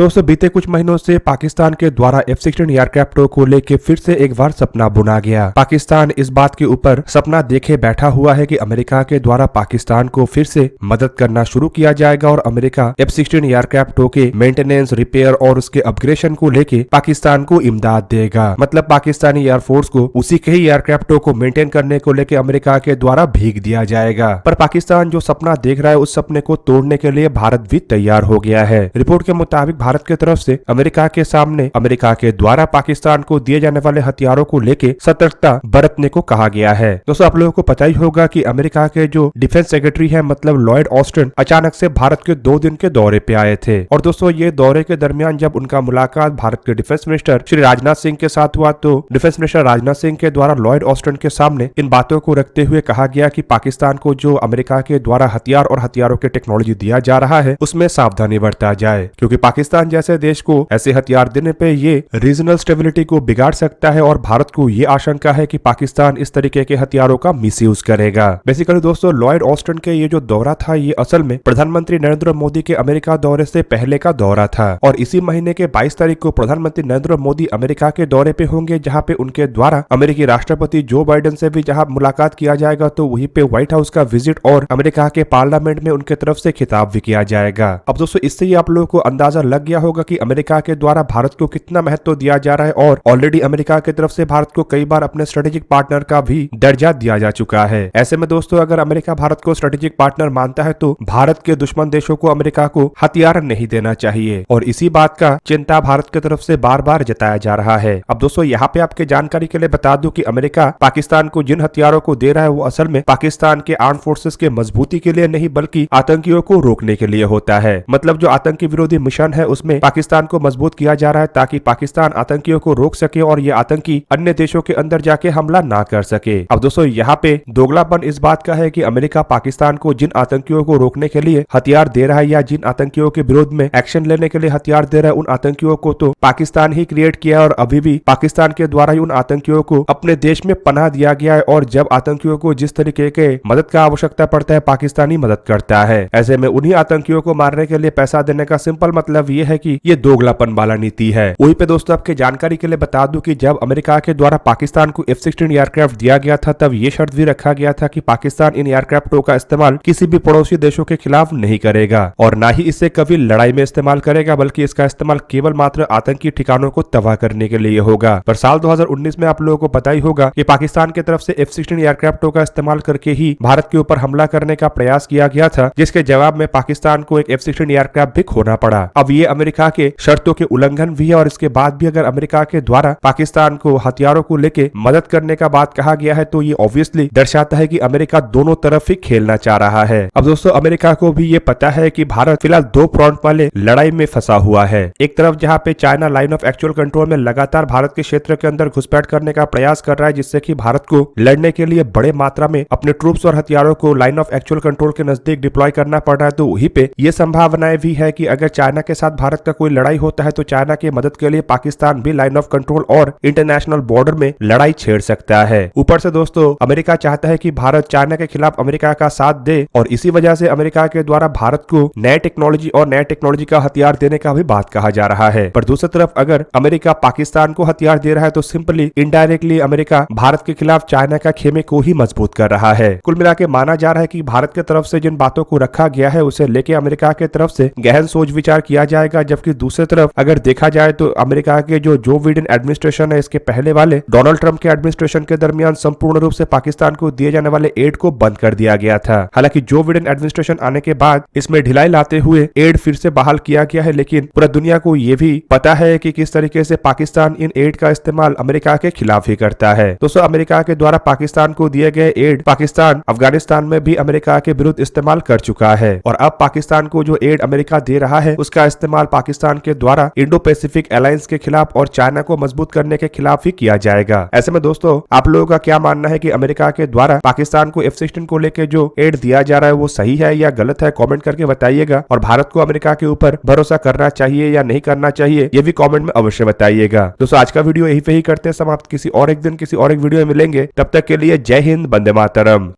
दोस्तों बीते कुछ महीनों से पाकिस्तान के द्वारा F-16 एयरक्राफ्ट को लेकर फिर से एक बार सपना बुना गया। पाकिस्तान इस बात के ऊपर सपना देखे बैठा हुआ है कि अमेरिका के द्वारा पाकिस्तान को फिर से मदद करना शुरू किया जाएगा और अमेरिका F-16 एयरक्राफ्ट के मेंटेनेंस, रिपेयर और उसके अपग्रेडेशन को लेके पाकिस्तान को इमदाद देगा। मतलब पाकिस्तानी एयरफोर्स को उसी के ही एयरक्राफ्टों को मेंटेन करने को लेकर अमेरिका के द्वारा भीग दिया जाएगा। पर पाकिस्तान जो सपना देख रहा है उस सपने को तोड़ने के लिए भारत भी तैयार हो गया है। रिपोर्ट के मुताबिक भारत की तरफ से अमेरिका के सामने अमेरिका के द्वारा पाकिस्तान को दिए जाने वाले हथियारों को लेके सतर्कता बरतने को कहा गया है। दोस्तों आप लोगों को पता ही होगा कि अमेरिका के जो डिफेंस सेक्रेटरी है मतलब लॉयड ऑस्टिन अचानक से भारत के 2 दिन के दौरे पे आए थे। और दोस्तों ये दौरे के दरमियान जब उनका मुलाकात भारत के डिफेंस मिनिस्टर श्री राजनाथ सिंह के साथ हुआ तो डिफेंस मिनिस्टर राजनाथ सिंह के द्वारा लॉयड ऑस्टिन के सामने इन बातों को रखते हुए कहा गया कि पाकिस्तान को जो अमेरिका के द्वारा हथियार और हथियारों के टेक्नोलॉजी दिया जा रहा है उसमें सावधानी बरता जाए, क्योंकि पाकिस्तान जैसे देश को ऐसे हथियार देने पे ये रीजनल स्टेबिलिटी को बिगाड़ सकता है और भारत को ये आशंका है कि पाकिस्तान इस तरीके के हथियारों का मिसयूज करेगा। बेसिकली दोस्तों लॉयड ऑस्टिन के ये जो दौरा था ये असल में प्रधानमंत्री नरेंद्र मोदी के अमेरिका दौरे से पहले का दौरा था और इसी महीने के 22 तारीख को प्रधानमंत्री नरेंद्र मोदी अमेरिका के दौरे पे होंगे, जहाँ पे उनके द्वारा अमेरिकी राष्ट्रपति जो बाइडेन से भी जहाँ मुलाकात किया जाएगा तो वहीं पे व्हाइट हाउस का विजिट और अमेरिका के पार्लियामेंट में उनके तरफ से खिताब भी किया जाएगा। अब दोस्तों इससे ही आप लोगों को अंदाजा लग गया होगा कि अमेरिका के द्वारा भारत को कितना महत्व दिया जा रहा है और ऑलरेडी अमेरिका की तरफ से भारत को कई बार अपने स्ट्रेटेजिक पार्टनर का भी दर्जा दिया जा चुका है। ऐसे में दोस्तों अगर अमेरिका भारत को स्ट्रेटेजिक पार्टनर मानता है तो भारत के दुश्मन देशों को अमेरिका को हथियार नहीं देना चाहिए और इसी बात का चिंता भारत की तरफ से बार बार जताया जा रहा है। अब दोस्तों यहाँ पे आपके जानकारी के लिए बता दूं कि अमेरिका पाकिस्तान को जिन हथियारों को दे रहा है वो असल में पाकिस्तान के आर्म फोर्सेस के मजबूती के लिए नहीं बल्कि आतंकियों को रोकने के लिए होता है। मतलब जो आतंकी विरोधी मिशन है उसमें पाकिस्तान को मजबूत किया जा रहा है ताकि पाकिस्तान आतंकियों को रोक सके और ये आतंकी अन्य देशों के अंदर जाके हमला ना कर सके। अब दोस्तों यहाँ पे दोगलापन इस बात का है कि अमेरिका पाकिस्तान को जिन आतंकियों को रोकने के लिए हथियार दे रहा है या जिन आतंकियों के विरोध में एक्शन लेने के लिए हथियार दे रहा है उन आतंकियों को तो पाकिस्तान ही क्रिएट किया है और अभी भी पाकिस्तान के द्वारा ही उन आतंकियों को अपने देश में पनाह दिया गया है और जब आतंकियों को जिस तरीके के मदद का आवश्यकता पड़ता है पाकिस्तानी मदद करता है। ऐसे में उन्हीं आतंकियों को मारने के लिए पैसा देने का सिंपल मतलब ये है कि ये दोगलापन वाला नीति है। वहीं पे दोस्तों आपके जानकारी के लिए बता दूं कि जब अमेरिका के द्वारा पाकिस्तान को F-16 एयरक्राफ्ट दिया गया था तब ये शर्त भी रखा गया था कि पाकिस्तान इन एयरक्राफ्टों का इस्तेमाल किसी भी पड़ोसी देशों के खिलाफ नहीं करेगा और ना ही इसे कभी लड़ाई में इस्तेमाल करेगा, बल्कि इसका इस्तेमाल केवल मात्र आतंकी ठिकानों को तबाह करने के लिए होगा। पर साल 2019 में आप लोगों को पता ही होगा कि पाकिस्तान की तरफ से F-16 एयरक्राफ्टों का इस्तेमाल करके ही भारत के ऊपर हमला करने का प्रयास किया गया था, जिसके जवाब में पाकिस्तान को एक F-16 एयरक्राफ्ट भी खोना पड़ा। अब ये अमेरिका के शर्तों के उल्लंघन भी है और इसके बाद भी अगर अमेरिका के द्वारा पाकिस्तान को हथियारों को लेके मदद करने का बात कहा गया है तो ये ऑब्वियसली दर्शाता है कि अमेरिका दोनों तरफ ही खेलना चाह रहा है। अब दोस्तों अमेरिका को भी ये पता है कि भारत फिलहाल 2 फ्रंट वाले लड़ाई में फंसा हुआ है। एक तरफ जहाँ पे China line of actual control में लगातार भारत के क्षेत्र के अंदर घुसपैठ करने का प्रयास कर रहा है, जिससे कि भारत को लड़ने के लिए बड़े मात्रा में अपने ट्रूप्स और हथियारों को लाइन ऑफ एक्चुअल कंट्रोल के नजदीक डिप्लॉय करना पड़ रहा है। तो वहीं पे ये संभावनाएं भी है कि अगर चाइना के साथ भारत का कोई लड़ाई होता है तो चाइना की मदद के लिए पाकिस्तान भी लाइन ऑफ कंट्रोल और इंटरनेशनल बॉर्डर में लड़ाई छेड़ सकता है। ऊपर से दोस्तों अमेरिका चाहता है कि भारत चाइना के खिलाफ अमेरिका का साथ दे और इसी वजह से अमेरिका के द्वारा भारत को नए टेक्नोलॉजी का हथियार देने का भी बात कहा जा रहा है। पर दूसरी तरफ अगर अमेरिका पाकिस्तान को हथियार दे रहा है तो सिंपली इनडायरेक्टली अमेरिका भारत के खिलाफ चाइना का खेमे को ही मजबूत कर रहा है। कुल मिला के माना जा रहा है कि भारत की तरफ से जिन बातों को रखा गया है उसे लेके अमेरिका की तरफ से गहन सोच विचार किया जाएगा, जबकि दूसरी तरफ अगर देखा जाए तो अमेरिका के जो बाइडेन एडमिनिस्ट्रेशन है इसके पहले वाले डोनाल्ड ट्रंप के एडमिनिस्ट्रेशन के दरमियान संपूर्ण रूप से पाकिस्तान को दिए जाने वाले एड को बंद कर दिया गया था। हालांकि जो बाइडेन एडमिनिस्ट्रेशन आने के बाद इसमें ढिलाई लाते हुए एड फिर से बहाल किया गया है, लेकिन पूरा दुनिया को ये भी पता है कि किस तरीके से पाकिस्तान इन एड का इस्तेमाल अमेरिका के खिलाफ ही करता है। दोस्तों अमेरिका के द्वारा पाकिस्तान को दिए गए एड पाकिस्तान अफगानिस्तान में भी अमेरिका के विरुद्ध इस्तेमाल कर चुका है और अब पाकिस्तान को जो एड अमेरिका दे रहा है उसका इस्तेमाल पाकिस्तान के द्वारा इंडो पैसिफिक अलायंस के खिलाफ और चाइना को मजबूत करने के खिलाफ ही किया जाएगा। ऐसे में दोस्तों आप लोगों का क्या मानना है कि अमेरिका के द्वारा पाकिस्तान को F-16 को लेकर जो एड दिया जा रहा है वो सही है या गलत है, कमेंट करके बताइएगा। और भारत को अमेरिका के ऊपर भरोसा करना चाहिए या नहीं करना चाहिए ये भी कमेंट में अवश्य बताइएगा। दोस्तों आज का वीडियो यही पे ही करते हैं समाप्त। किसी और एक दिन किसी और एक वीडियो में मिलेंगे, तब तक के लिए जय हिंद, वंदे मातरम।